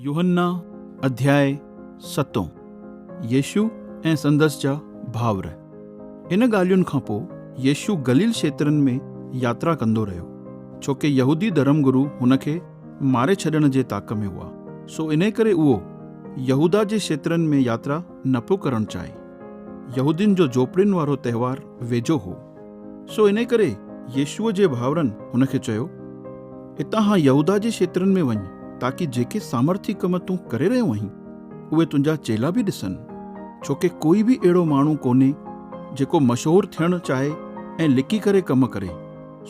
यूहन्ना अध्याय 7 येशू ऐं संदसि जा भाउर। इन ॻाल्हियुनि खां पोइ येशू गलील क्षेत्रनि में यात्रा कंदो रहियो, छोकी यहूदी धर्मगुरू हुनखे मारे छॾण जे ताक में हुआ। सो इन करे उहो यहूदा जे क्षेत्रनि में यात्रा न पियो करणु चाहे। यहूदियुनि जो झोपड़ियुनि वारो त्योहार वेझो हो। सो इन करे येशूअ जे भाउरनि हुनखे चयो, हितां खां यहूदा जे क्षेत्रनि में वञ, ताकि जेके सामर्थी कम तूं करे रहियो आहीं उहे तुंहिंजा चेला बि ॾिसनि। छोकी कोई बि अहिड़ो माण्हू कोन्हे जेको मशहूरु थियणु चाहे ऐं लिकी करे कम करे।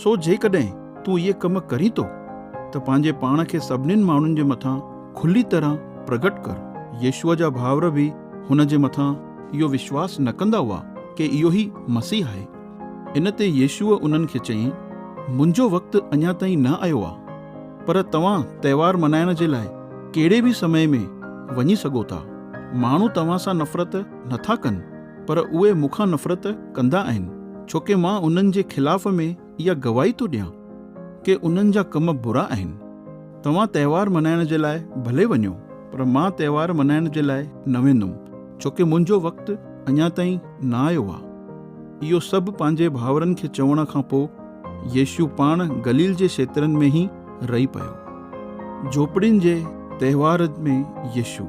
सो जेकॾहिं तूं इहे कम करीं थो त पंहिंजे पाण खे सभिनीनि माण्हुनि जे मथां खुली तरह प्रगट कर। येशूअ जा भाउर बि हुन जे मथां इहो विश्वास न कंदा हुआ कि इहो ई मसीह आहे। इन ते येशूअ उन्हनि खे चयईं, मुंहिंजो वक़्तु अञा ताईं न आयो आहे, पर तव्हां त्योहार मल्हाइण जे लाइ कहिड़े बि समय में वञी सघो था। माण्हू तव्हां सां नफ़रत नथा कनि, पर उहे मूंखां नफ़रत कंदा आहिनि, छोकी मां उन्हनि जे ख़िलाफ़ में इहा गवाही थो ॾियां कि उन्हनि जा कम बुरा आहिनि। तव्हां त्योहार मल्हाइण जे लाइ भले वञो, पर मां त्योहार मल्हाइण जे लाइ न वेंदुमि, छोकी मुंहिंजो वक़्तु अञा ताईं न आयो आहे। इहो सभु पंहिंजे भाउरनि खे चवण खां पोइ येशू पाण गलील जे क्षेत्रनि में ई रही पियो। झोपड़ियुनि जे त्योहार में येशू।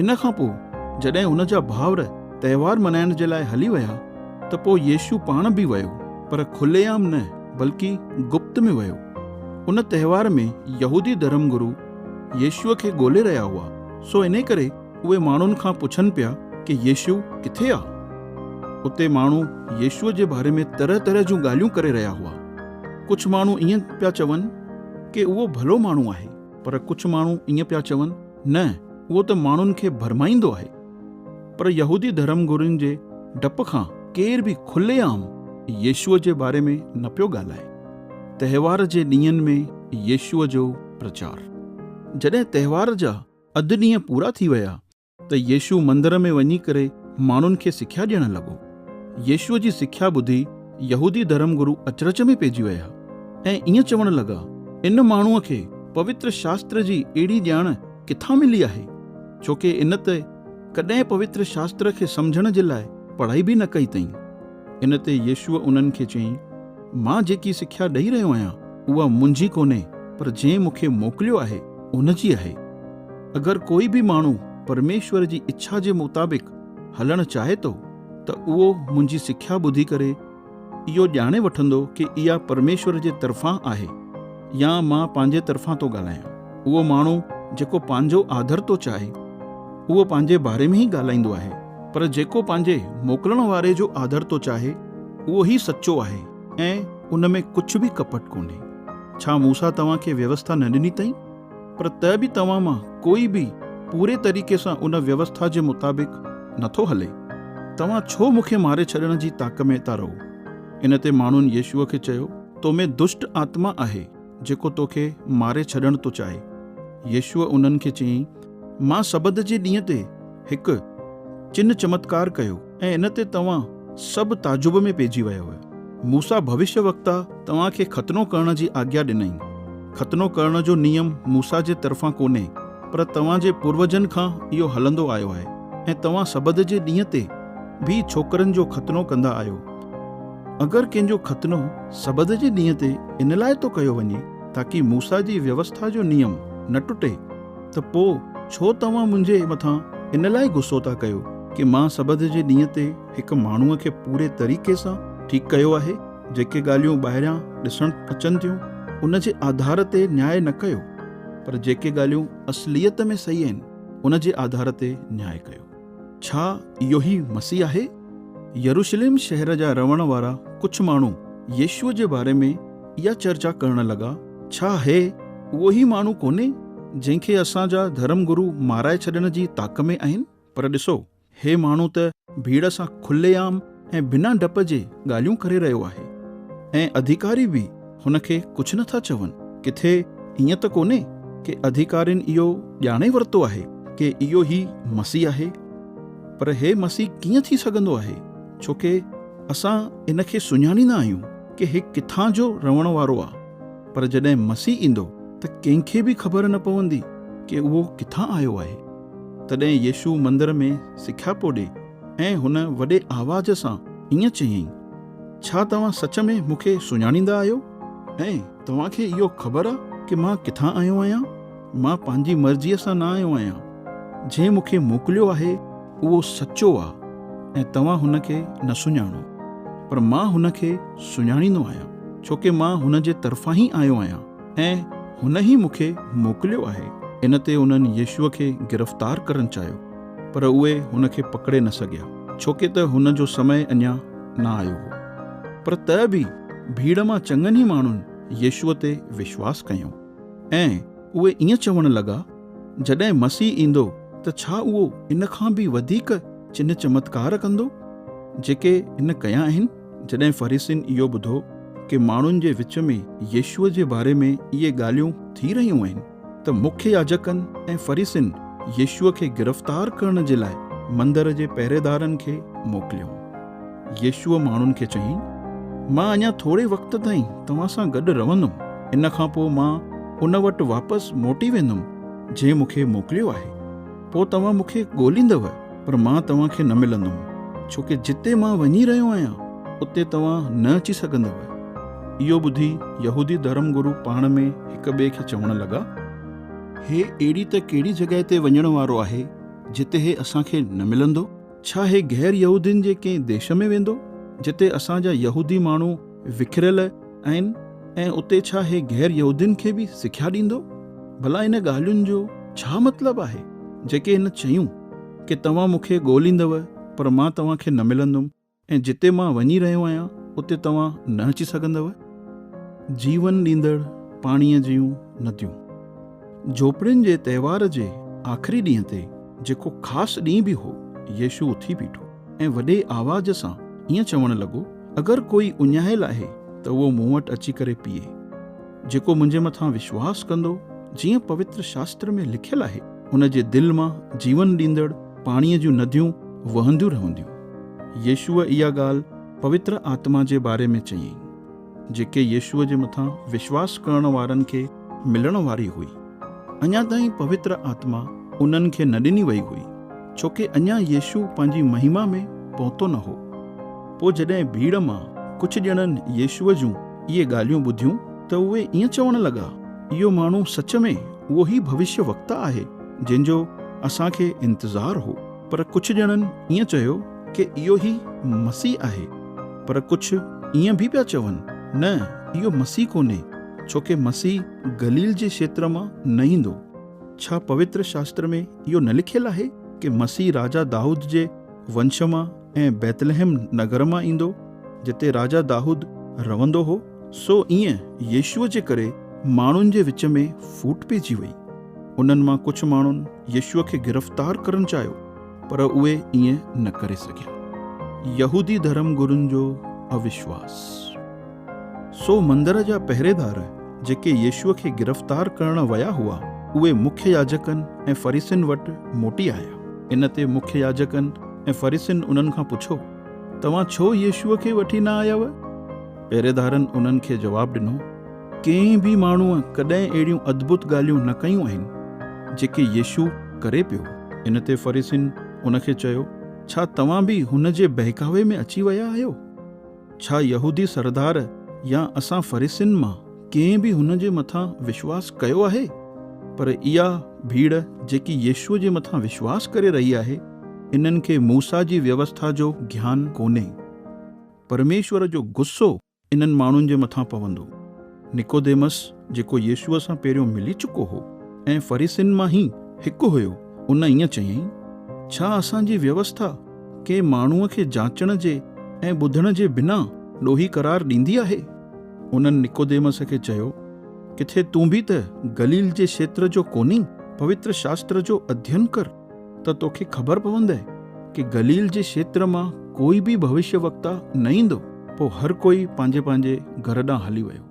इन खां पोइ जॾहिं हुन जा भाउर त्योहार मल्हाइण जे लाइ हली विया त पोइ येशू पाण बि वियो, पर खुलेआम न, बल्कि गुप्त में वियो। उन त्योहार में यहूदी धर्मगुरू येशूअ खे ॻोल्हे रहिया हुआ। सो इन करे उहे माण्हुनि खां पुछनि पिया कि येशू किथे आहे। उते माण्हू येशूअ जे बारे में तरह तरह जूं ॻाल्हियूं करे रहिया हुआ। कुझु माण्हू ईअं पिया चवनि कि उहो भलो माण्हू आहे, पर कुझु माण्हू ईअं पिया चवनि, न, उहो त माण्हुनि खे भरमाईंदो आहे। पर यहूदी धर्मगुरुनि जे डप खां केर बि खुलेआम येशूअ जे बारे में न पियो ॻाल्हाए। त्योहार जे ॾींहंनि में येशूअ जो प्रचार। जॾहिं त्योहार जा अधु ॾींहं पूरा थी विया त येशू मंदर में वञी करे माण्हुनि खे सिख्या ॾियणु लॻो। येशूअ जी सिख्या ॿुधी यहूदी धर्मगुरू अचरज में पइजी विया ऐं ईअं चवणु लॻा, इन माण्हूअ खे पवित्र शास्त्र जी अहिड़ी ॼाण किथां मिली आहे, छोकी इन ते कॾहिं पवित्र शास्त्र खे सम्झण जे लाइ पढ़ाई बि न कई अथई। इन ते येशूअ उन्हनि खे चयईं, मां जेकी सिख्या ॾेई रहियो आहियां उहा मुंहिंजी कोन्हे, पर जंहिं मूंखे मोकिलियो आहे उन जी आहे। अगरि कोई बि माण्हू परमेश्वर जी इच्छा जे मुताबिक़ हलणु चाहे थो त उहो मुंहिंजी सिख्या ॿुधी करे इहो ॼाणे वठंदो कि इहा परमेश्वर जे तरफ़ां आहे या मां पंहिंजे तरफ़ां थो ॻाल्हायां। उहो माण्हू जेको पंहिंजो आदर थो चाहे उहो पंहिंजे बारे में ई ॻाल्हाईंदो आहे, पर जेको पंहिंजे मोकिलण वारे जो आदर थो चाहे उहो ई सचो आहे ऐं उन में कुझु बि कपट कोन्हे। छा मूसा तव्हांखे व्यवस्था न ॾिनी अथई? पर त बि तव्हां मां कोई बि पूरे तरीक़े सां उन व्यवस्था जे मुताबिक़ नथो हले। तव्हां छो मूंखे मारे छॾण जी ताक में था रहो? इन ते माण्हुनि येशूअ खे चयो, तो में दुष्ट आत्मा आहे जेको तोखे मारे छॾणु थो चाहे। येशूअ उन्हनि खे चयईं, मां सबत जे ॾींहं ते हिकु चिन्ह चमत्कार कयो ऐं इन ते तव्हां सभु ताजुब में पइजी वियो हुयो। मूसा भविष्यवक्ता तव्हांखे खतनो करण जी आज्ञा ॾिनई। खतनो करण जो नियम मूसा जे तरफ़ां कोन्हे, पर तव्हांजे पूर्वजनि खां इहो हलंदो आयो आहे ऐं तव्हां सबत जे ॾींहं ते भी छोकरनि जो खतनो कंदा आहियो। अगरि कंहिंजो खतनो सबत जे ॾींहं ते इन लाइ थो कयो वञे ताकि मूसा जी व्यवस्था जो नियम न टुटे, त पोइ छो तव्हां मुंहिंजे मथां इन लाइ गुस्सो था कयो कि मां सबत जे ॾींहं ते हिकु माण्हूअ खे पूरे तरीक़े सां ठीकु कयो आहे। जेके ॻाल्हियूं ॿाहिरियां ॾिसणु अचनि थियूं उन जे आधार ते न्याय न कयो, पर जेके ॻाल्हियूं असलियत में सही आहिनि उन जे आधार ते न्याय कयो। छा इहो ई मसीह आहे? यरूशलेम शहर जा रहण वारा कुझु माण्हू येशूअ जे बारे में इहा चर्चा करण लॻा, छा हे उहो ई माण्हू कोन्हे जंहिंखे असांजा धर्मगुरू माराए छॾण जी ताक में आहिनि? पर ॾिसो, हे माण्हू त भीड़ सां खुलेआम ऐं बिना डप जे ॻाल्हियूं करे रहियो आहे ऐं अधिकारी बि हुन खे कुझु नथा चवनि। किथे ईअं त कोन्हे कि अधिकारियुनि इहो ॼाणे वरितो आहे कि इहो ई मसीह आहे? पर हे मसीह कीअं थी सघंदो आहे, छोकी असां इन खे सुञाणींदा आहियूं कि हे किथां जो रहण वारो आहे। पर जॾहिं मसीह ईंदो त कंहिंखे बि ख़बर न पवंदी कि उहो किथां आयो आहे। तॾहिं यीशु मंदर में सिख्या पियो ॾे ऐं हुन वॾे आवाज़ सां ईअं चयईं, छा तव्हां सच में मूंखे सुञाणींदा आहियो? ऐं तव्हांखे इहो ख़बर आहे कि मां किथां आयो आहियां? मां पंहिंजी मर्ज़ीअ सां न आयो आहियां। जंहिं मूंखे मोकिलियो आहे उहो सचो आहे ऐं तव्हां हुन खे न सुञाणो, पर मां हुन खे सुञाणींदो आहियां, छो कि मां हुन जे तरफ़ां ई आयो आहियां ऐं हुन ई मूंखे मोकिलियो आहे। इन ते उन्हनि यीशुअ खे गिरफ़्तार करणु चाहियो, पर उहे हुन खे पकड़े न सघिया, छो कि त हुन जो समय अञा न आयो हो। पर त बि भीड़ मां चङनि ई माण्हुनि यीशुअ ते विश्वास कयो ऐं उहे ईअं चवण लॻा, जॾहिं मसीह ईंदो त छा उहो इन खां बि वधीक चिन्ह चमत्कार कंदो जेके इन कया आहिनि? जॾहिं फरीसिन इहो ॿुधो कि माण्हुनि जे विच में यीशुअ जे बारे में इहे ॻाल्हियूं थी रहियूं आहिनि, त मुख्य याजकनि ऐं फरीसिन यीशुअ खे गिरफ़्तार करण जे लाइ मंदर जे पहिरेदारनि खे मोकिलियो। यीशुअ माण्हुनि खे चयईं, मां अञा थोरे वक़्त ताईं तव्हां सां गॾु रहंदुमि, इन खां पोइ मां उन वटि वापसि मोटी वेंदुमि जंहिं मूंखे मोकिलियो आहे। पोइ तव्हां मूंखे ॻोल्हींदव, पर मां तव्हांखे न मिलंदुमि, छो कि जिते मां वञी रहियो आहियां उते तव्हां न अची सघंदव। इहो ॿुधी यहूदी धर्म गुरू पाण में हिक ॿिए खे चवण लॻा, हे अहिड़ी त कहिड़ी जॻहि ते वञण वारो आहे जिते हे असांखे न मिलंदो? छा हे गैर यहूदियुनि जे कंहिं देश में वेंदो जिते असांजा यहूदी माण्हू विखिरियल आहिनि ऐं उते छा हे गैर यहूदियुनि खे बि सिख्या ॾींदो? भला इन ॻाल्हियुनि जो छा मतिलबु आहे जेके हिन चयूं कि तव्हां मूंखे ॻोल्हींदव पर मां तव्हांखे न मिलंदुमि ऐं जिते मां वञी रहियो आहियां उते तव्हां न अची सघंदव? जीवन ॾींदड़ पाणीअ जूं नदियूं। झोपड़ियुनि जे तहिवार जे आख़िरी ॾींहं ते, जेको ख़ासि ॾींहुं बि हो, यीशु उथी बीठो ऐं वॾे आवाज़ सां ईअं चवणु लॻो, अगरि कोई उञायल आहे त उहो मूं वटि अची करे पीए। जेको मुंहिंजे मथां विश्वास कंदो, जीअं पवित्र शास्त्र में लिखियलु आहे, हुन जे दिलि मां जीवन ॾींदड़ पाणीअ जूं नदियूं वहंदियूं रहंदियूं। यीशुअ इहा ॻाल्हि पवित्र आत्मा जे बारे में चयईं, जेके यीशुअ जे मथां विश्वास करण वारनि खे मिलण वारी हुई। अञा ताईं पवित्र आत्मा उन्हनि खे न ॾिनी वई हुई, छो कि अञा यीशु पंहिंजी महिमा में पहुतो न हो। पोइ जॾहिं भीड़ मां कुझु ॼणनि यीशुअ जूं इहे ॻाल्हियूं ॿुधियूं त उहे ईअं चवण लॻा, इहो माण्हू सच में उहो ई भविष्य वक्ता आहे जंहिंजो असांखे इंतज़ारु हो। पर कुझु ॼणनि ईअं चयो कि इहो ई मसीह आहे, पर कुझु ईअं बि पिया चवनि, न इहो मसीह कोन्हे, छो कि मसीह गलील जे क्षेत्र मां न ईंदो। छा पवित्र शास्त्र में इहो न लिखियलु आहे कि मसीह राजा दाऊद जे वंश मां ऐं बैतलहम नगर मां ईंदो, जिते राजा दाऊद रहंदो हो? सो ईअं यीशुअ जे करे माण्हुनि जे विच में फूट पइजी वई। उन्हनि मां कुझु माण्हुनि यीशुअ खे गिरफ़्तार करणु चाहियो, पर उहे ईअं न करे सघिया। यहूदी धर्म गुरुनि जो अविश्वास। सो मंदर जा पहिरेदार जेके यीशुअ खे गिरफ़्तार करण विया हुआ, उहे मुख्य याजकनि ऐं फरीसिन वटि मोटी आया। इन ते मुख्य याजकनि ऐं फरीसिन उन्हनि खां पुछो, तव्हां छो यीशुअ खे वठी न आयव? पहिरेदारनि उन्हनि खे जवाबु ॾिनो, कंहिं बि माण्हूअ कॾहिं अहिड़ियूं अद्भुत ॻाल्हियूं न कयूं आहिनि जेके यीशु करे पियो। इन ते फरीसिन उन खे चयो, छा तव्हां बि हुन जे बहकावे में अची विया आहियो? छा यहूदी सरदार या असां फरीसिन मां कंहिं बि हुन जे मथां विश्वास कयो आहे? पर इहा भीड़ जेकी यीशुअ जे मथां विश्वास करे रही आहे, इन्हनि खे मूसा जी व्यवस्था जो ज्ञान कोन्हे। परमेश्वर जो गुस्सो इन्हनि माण्हुनि जे मथां पवंदो। निकोदेमस, जेको यीशुअ सां पहिरियों मिली चुको हो ऐं फरीसिन मां ई हिकु हुयो, उन ईअं चयईं, छा असांजी व्यवस्था के माण्हूअ खे जांचण जे ऐं ॿुधण जे बिना ॾोही करार ॾींदी आहे? उन्हनि निकोदेमस खे चयो, किथे तूं बि त गलील जे क्षेत्र जो कोन्ही? पवित्र शास्त्र जो अध्ययन कर त तोखे ख़बर पवंदे कि गलील जे क्षेत्र मां कोई बि भविष्य वक्ता न ईंदो। पोइ हर कोई पंहिंजे पंहिंजे घर ॾांहुं हली वियो।